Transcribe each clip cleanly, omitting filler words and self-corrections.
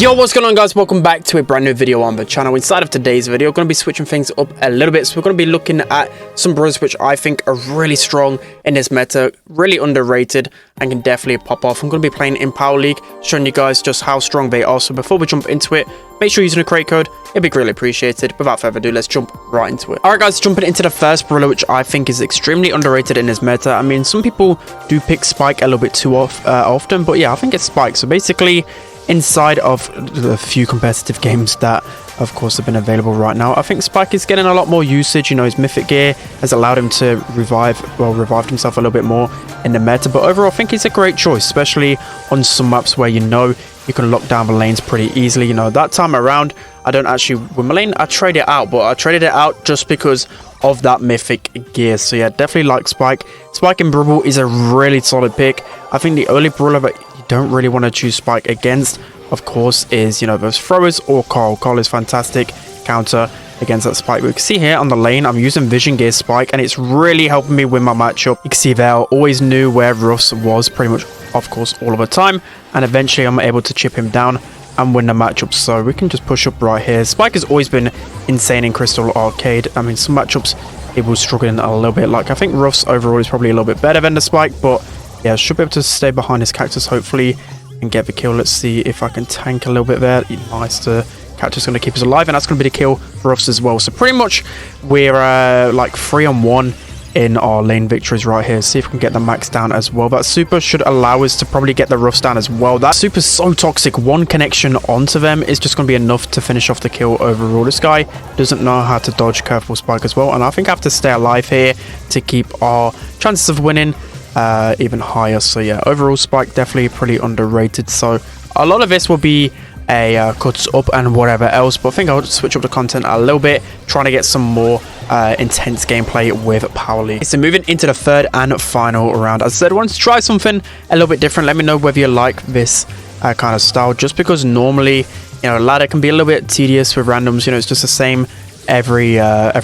Yo, what's going on, guys? Welcome back to a brand new video on the channel. Inside of today's video, we're going to be switching things up a little bit. So we're going to be looking at some brawlers which I think are really strong in this meta, really underrated, and can definitely pop off. I'm going to be playing in Power League, showing you guys just how strong they are. So before we jump into it, make sure you're using a crate code. It'd be greatly appreciated. Without further ado, let's jump right into it. All right, guys, jumping into the first brawler, which I think is extremely underrated in this meta. I mean, some people do pick Spike a little bit too often, but yeah, I think it's Spike. So basically, inside of the few competitive games that of course have been available right now, I think Spike is getting a lot more usage. You know, his mythic gear has allowed him to revived himself a little bit more in the meta, but overall I think he's a great choice, especially on some maps where you know you can lock down the lanes pretty easily. You know, that time around I don't actually win my lane, I trade it out, but I traded it out just because of that mythic gear. So yeah, definitely like Spike. Spike in Brawl is a really solid pick. I think the only brawler that don't really want to choose Spike against, of course, is, you know, those throwers or Carl. Carl is fantastic counter against that Spike. We can see here on the lane, I'm using Vision Gear Spike, and it's really helping me win my matchup. You can see there, I always knew where Russ was pretty much, of course, all of the time, and eventually I'm able to chip him down and win the matchup. So we can just push up right here. Spike has always been insane in Crystal Arcade. I mean, some matchups it was struggling a little bit. Like, I think Russ overall is probably a little bit better than the Spike, but yeah, should be able to stay behind his cactus hopefully and get the kill. Let's see if I can tank a little bit there. Nice. The cactus is going to keep us alive, and that's going to be the kill for us as well. So pretty much we're like 3-on-1 in our lane victories right here. See if we can get the max down as well. That super should allow us to probably get the roughs down as well. That super's so toxic. One connection onto them is just going to be enough to finish off the kill overall. This guy doesn't know how to dodge curveball Spike as well, and I think I have to stay alive here to keep our chances of winning even higher. So yeah, overall Spike definitely pretty underrated. So a lot of this will be a cuts up and whatever else, but I think I'll switch up the content a little bit, trying to get some more intense gameplay with Power League. So moving into the third and final round, as I said, I wanted to try something a little bit different. Let me know whether you like this kind of style, just because normally, you know, ladder can be a little bit tedious with randoms. You know, it's just the same every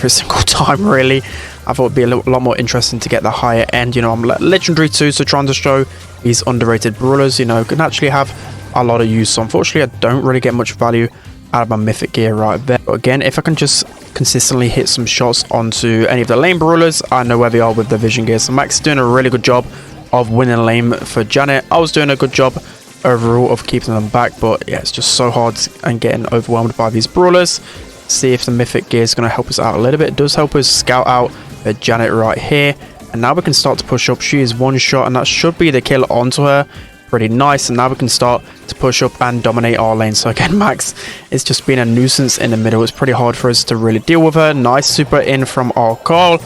single time really. I thought it'd be a lot more interesting to get the higher end. You know, I'm legendary too, so trying to show these underrated brawlers, you know, can actually have a lot of use. So unfortunately I don't really get much value out of my mythic gear right there. But again, if I can just consistently hit some shots onto any of the lane brawlers, I know where they are with the vision gear. So Max is doing a really good job of winning lane for Janet. I was doing a good job overall of keeping them back, but yeah, it's just so hard and getting overwhelmed by these brawlers. See if the mythic gear is going to help us out a little bit. It does help us scout out the Janet right here, and now we can start to push up. She is one shot, and that should be the kill onto her. Pretty nice. And now we can start to push up and dominate our lane. So again, Max is just being a nuisance in the middle. It's pretty hard for us to really deal with her. Nice super in from our Carl,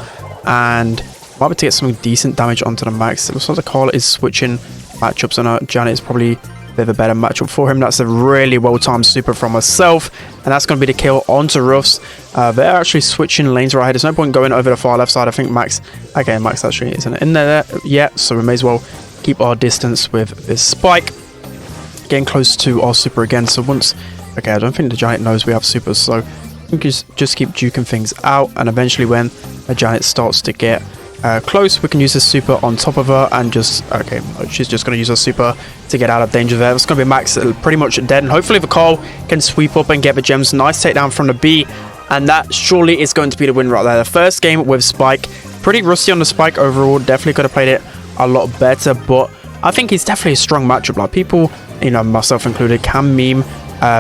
and might be able to get some decent damage onto the Max. It looks like the Carl is switching matchups, and Janet is probably a bit of a better matchup for him. That's a really well-timed super from herself, and that's going to be the kill onto Ruffs. They're actually switching lanes right here. There's no point going over the far left side. I think Max actually isn't in there yet, so we may as well keep our distance with this Spike. Getting close to our super again. So once, okay, I don't think the Giant knows we have supers, so I think just keep duking things out, and eventually when the Giant starts to get close, we can use this super on top of her and just, okay, she's just going to use her super to get out of danger there. That's going to be Max pretty much dead, and hopefully the Carl can sweep up and get the gems. Nice takedown from the B, and that surely is going to be the win right there. The first game with Spike, pretty rusty on the Spike overall. Definitely could have played it a lot better, but I think he's definitely a strong matchup. Like, people, you know, myself included, can meme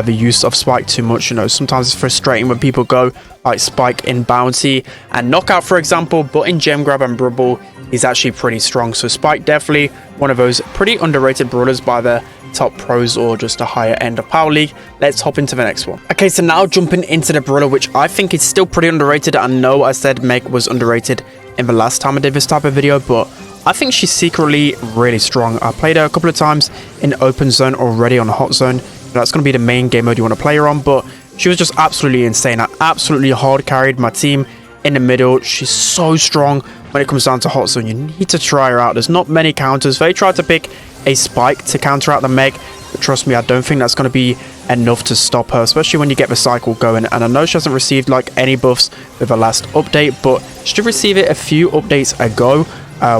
the use of Spike too much. You know, sometimes it's frustrating when people go like Spike in Bounty and Knockout, for example, but in Gem Grab and Brawl, he's actually pretty strong. So Spike definitely one of those pretty underrated brawlers by the top pros or just a higher end of Power League. Let's hop into the next one. Okay, so now jumping into the brawler, which I think is still pretty underrated. I know I said Meg was underrated in the last time I did this type of video, but I think she's secretly really strong. I played her a couple of times in Open Zone already on Hot Zone. That's going to be the main game mode you want to play her on, but she was just absolutely insane. I absolutely hard carried my team in the middle. She's so strong when it comes down to Hot Zone. You need to try her out. There's not many counters. They tried to pick a Spike to counter out the Meg, but trust me, I don't think that's going to be enough to stop her, especially when you get the cycle going. And I know she hasn't received like any buffs with the last update, but she did receive it a few updates ago,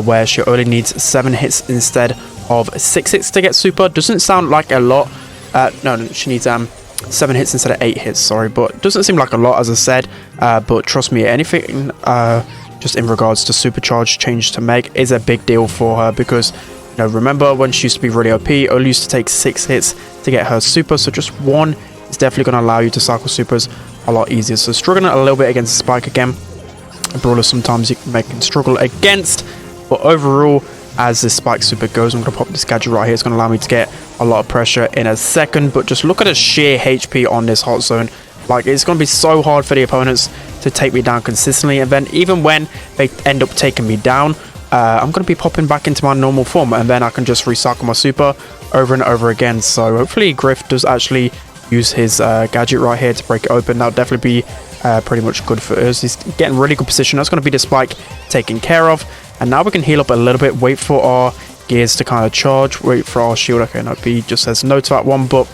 where she only needs 7 hits instead of 6 hits to get super. Doesn't sound like a lot, No, she needs 7 hits instead of 8 hits, sorry, but it doesn't seem like a lot, as I said, but trust me, anything just in regards to supercharge change to Meg is a big deal for her, because you know, remember when she used to be really OP, only used to take 6 hits to get her super, so just 1 is definitely going to allow you to cycle supers a lot easier. So struggling a little bit against Spike again. A brawler sometimes you can struggle against, but overall, as this Spike super goes, I'm going to pop this gadget right here. It's going to allow me to get a lot of pressure in a second, but just look at the sheer HP on this hot zone. Like, it's going to be so hard for the opponents to take me down consistently, and then even when they end up taking me down, I'm going to be popping back into my normal form, and then I can just recycle my super over and over again. So hopefully Griff does actually use his gadget right here to break it open. That'll definitely be pretty much good for us. He's getting really good position. That's going to be the Spike taken care of, and now we can heal up a little bit, wait for our gears to kind of charge, wait for our shield. Okay, no, B just says no to that one, but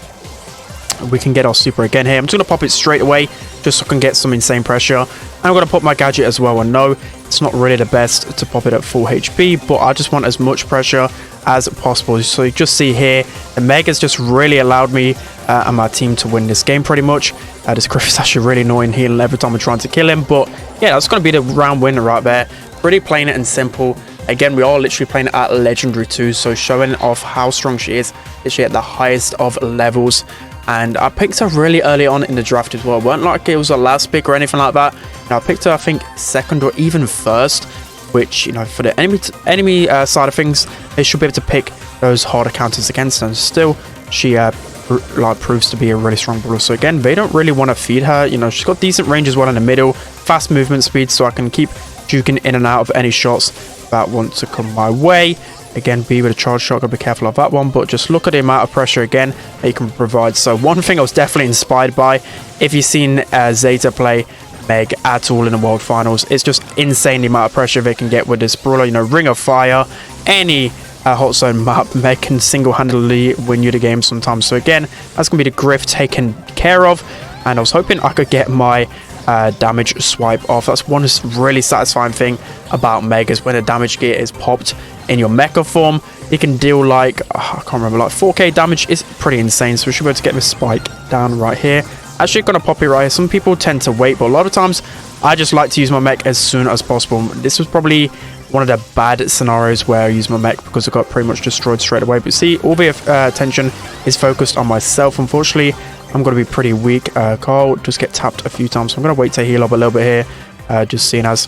we can get our super again here. I'm just going to pop it straight away just so I can get some insane pressure, and I'm going to pop my gadget as well. And no, it's not really the best to pop it at full HP, but I just want as much pressure as possible. So you just see here, the Meg has just really allowed me and my team to win this game pretty much. This Griff is actually really annoying, healing every time I'm trying to kill him, but yeah, that's going to be the round winner right there. Pretty plain and simple. Again, we are literally playing at Legendary 2, so showing off how strong she is, literally at the highest of levels. And I picked her really early on in the draft as well. It weren't like it was a last pick or anything like that. You know, I picked her, I think, second or even first, which, you know, for the enemy side of things, they should be able to pick those harder counters against them. Still, she proves to be a really strong brawler. So again, they don't really want to feed her. You know, she's got decent range as well in the middle, fast movement speed, so I can keep juking in and out of any shots that want to come my way. Again, B with a charge shot, gotta be careful of that one, but just look at the amount of pressure again that you can provide. So one thing I was definitely inspired by, if you've seen Zeta play Meg at all in the World Finals, it's just insane the amount of pressure they can get with this brawler. You know, Ring of Fire, any hot zone map, Meg can single-handedly win you the game sometimes. So again, that's gonna be the Griff taken care of, and I was hoping I could get my damage swipe off. That's one really satisfying thing about Meg, is when a damage gear is popped in your mecha form, it can deal like, I can't remember, like 4k damage. Is pretty insane. So we should be able to get this Spike down right here. Actually gonna pop it right here. Some people tend to wait, but a lot of times I just like to use my mech as soon as possible. This was probably one of the bad scenarios where I use my mech because I got pretty much destroyed straight away. But see, all the attention is focused on myself. Unfortunately, I'm going to be pretty weak. Carl just get tapped a few times, so I'm going to wait to heal up a little bit here, just seeing as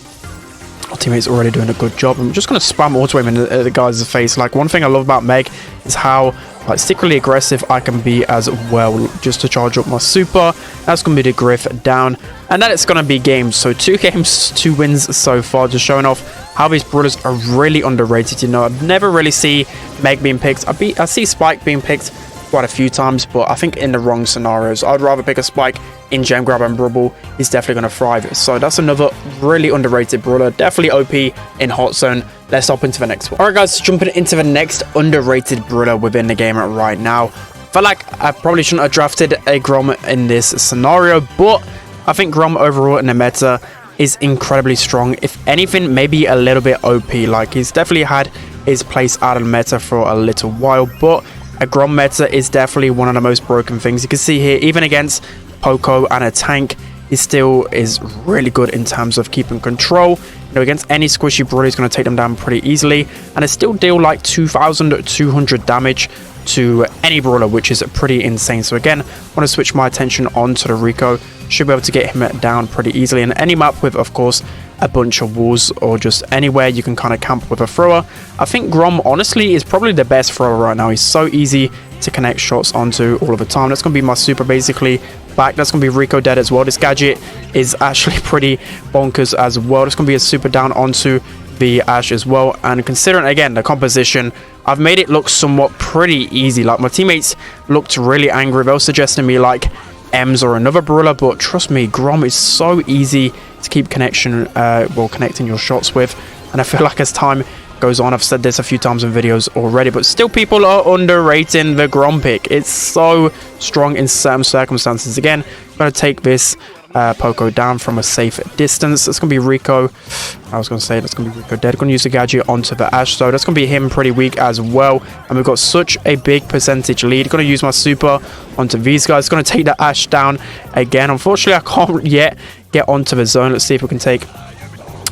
our teammate's already doing a good job. I'm just going to spam auto aim in the guy's face. Like, one thing I love about Meg is how secretly aggressive I can be as well, just to charge up my super. That's going to be the Griff down, and then it's going to be games. So 2 games, 2 wins so far, just showing off how these brawlers are really underrated. You know, I'd never really see Meg being picked. I see Spike being picked quite a few times, but I think in the wrong scenarios. I'd rather pick a Spike in Gem Grab and Brawl. He's definitely going to thrive. So that's another really underrated brawler, definitely OP in hot zone. Let's hop into the next one. Alright guys, jumping into the next underrated brawler within the game right now. Felt like I probably shouldn't have drafted a Grom in this scenario, but I think Grom overall in the meta is incredibly strong. If anything, maybe a little bit OP. Like, he's definitely had his place out of the meta for a little while, but a Grom meta is definitely one of the most broken things. You can see here, even against Poco and a tank, he still is really good in terms of keeping control. You know, against any squishy brawler, he's going to take them down pretty easily, and it still deal like 2,200 damage to any brawler, which is pretty insane. So again, I want to switch my attention on to the Rico. Should be able to get him down pretty easily in any map with, of course, a bunch of walls, or just anywhere you can kind of camp with a thrower. I think Grom honestly is probably the best thrower right now. He's so easy to connect shots onto all of the time. That's going to be my super basically back. That's going to be Rico dead as well. This gadget is actually pretty bonkers as well. It's going to be a super down onto the Ash as well. And considering again the composition, I've made it look somewhat pretty easy. Like, my teammates looked really angry. They were suggesting me like Ems or another brawler, but trust me, Grom is so easy to keep connecting your shots with. And I feel like as time goes on, I've said this a few times in videos already, but still people are underrating the Grom pick. It's so strong in certain circumstances. Again, I'm going to take this Poco down from a safe distance. That's going to be Rico. I was going to say that's going to be Rico dead. Going to use the gadget onto the Ash, so that's going to be him pretty weak as well. And we've got such a big percentage lead. Going to use my super onto these guys. Going to take the Ash down again. Unfortunately, I can't yet get onto the zone. Let's see if we can take...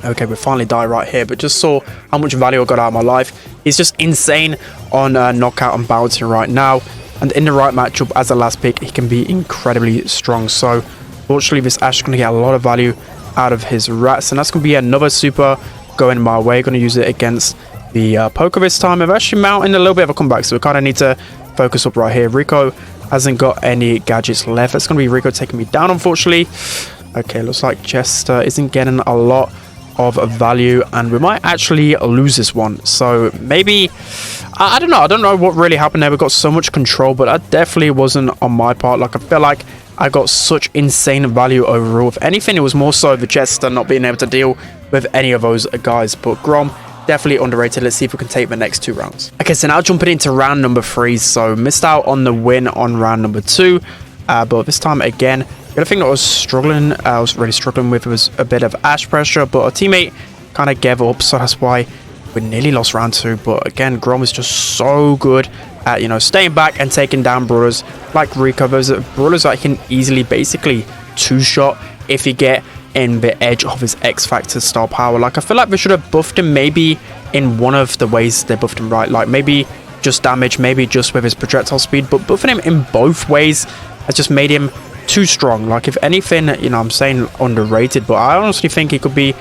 Okay, we finally die right here, but just saw how much value I got out of my life. He's just insane on knockout and bounty right now. And in the right matchup as a last pick, he can be incredibly strong. So, fortunately, this Ash is going to get a lot of value out of his rats. And that's going to be another super going my way. Going to use it against the Poker this time. I've actually mounted a little bit of a comeback, so we kind of need to focus up right here. Rico hasn't got any gadgets left. It's going to be Rico taking me down, unfortunately. Okay, looks like Chester isn't getting a lot of value, and we might actually lose this one. So maybe... I don't know what really happened there. We got so much control, but that definitely wasn't on my part. Like, I feel like I got such insane value overall. If anything, it was more so the Chester not being able to deal with any of those guys. But Grom, definitely underrated. Let's see if we can take the next 2 rounds. Okay, so now jumping into round number 3. So missed out on the win on round number 2. But this time again, the other thing that I was really struggling with was a bit of Ash pressure. But our teammate kind of gave up, so that's why we nearly lost round 2. But again, Grom is just so good at, you know, staying back and taking down brawlers like Rico. Those are brawlers that can easily basically 2-shot if you get in the edge of his X Factor star power. Like, I feel like they should have buffed him maybe in one of the ways they buffed him, right? Like, maybe just damage, maybe just with his projectile speed. But buffing him in both ways has just made him too strong. Like, if anything, you know, I'm saying underrated, but I honestly think he could be,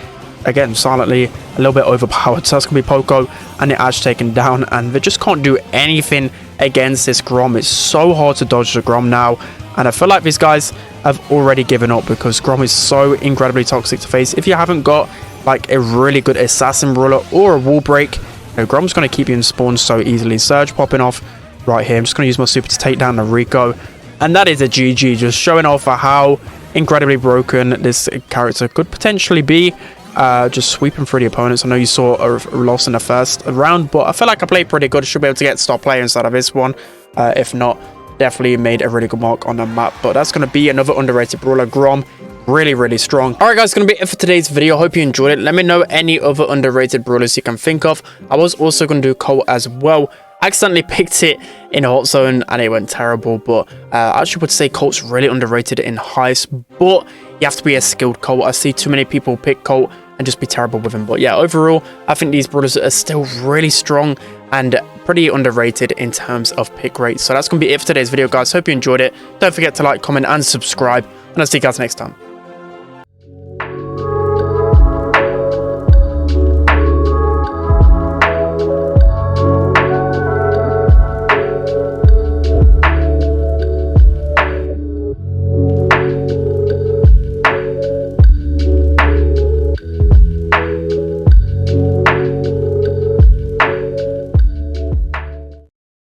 again, silently a little bit overpowered. So that's going to be Poco and the Ash taken down, and they just can't do anything against this Grom. It's so hard to dodge the Grom now, and I feel like these guys have already given up because Grom is so incredibly toxic to face. If you haven't got like a really good assassin brawler or a wall break, you know, Grom's going to keep you in spawn so easily. Surge popping off right here. I'm just going to use my super to take down the Rico, and that is a GG, just showing off how incredibly broken this character could potentially be. Just sweeping through the opponents. I know you saw a loss in the first round, but I feel like I played pretty good. Should be able to get star player inside of this one. If not, definitely made a really good mark on the map. But that's going to be another underrated brawler, Grom. Really strong. Alright guys, going to be it for today's video. Hope you enjoyed it. Let me know any other underrated brawlers you can think of. I was also going to do Colt as well. I accidentally picked it in Hot Zone and it went terrible, but I actually would say Colt's really underrated in Heist, but you have to be a skilled Colt. I see too many people pick Colt and just be terrible with him. But yeah, overall, I think these brawlers are still really strong and pretty underrated in terms of pick rate. So that's going to be it for today's video, guys. Hope you enjoyed it. Don't forget to like, comment, and subscribe, and I'll see you guys next time.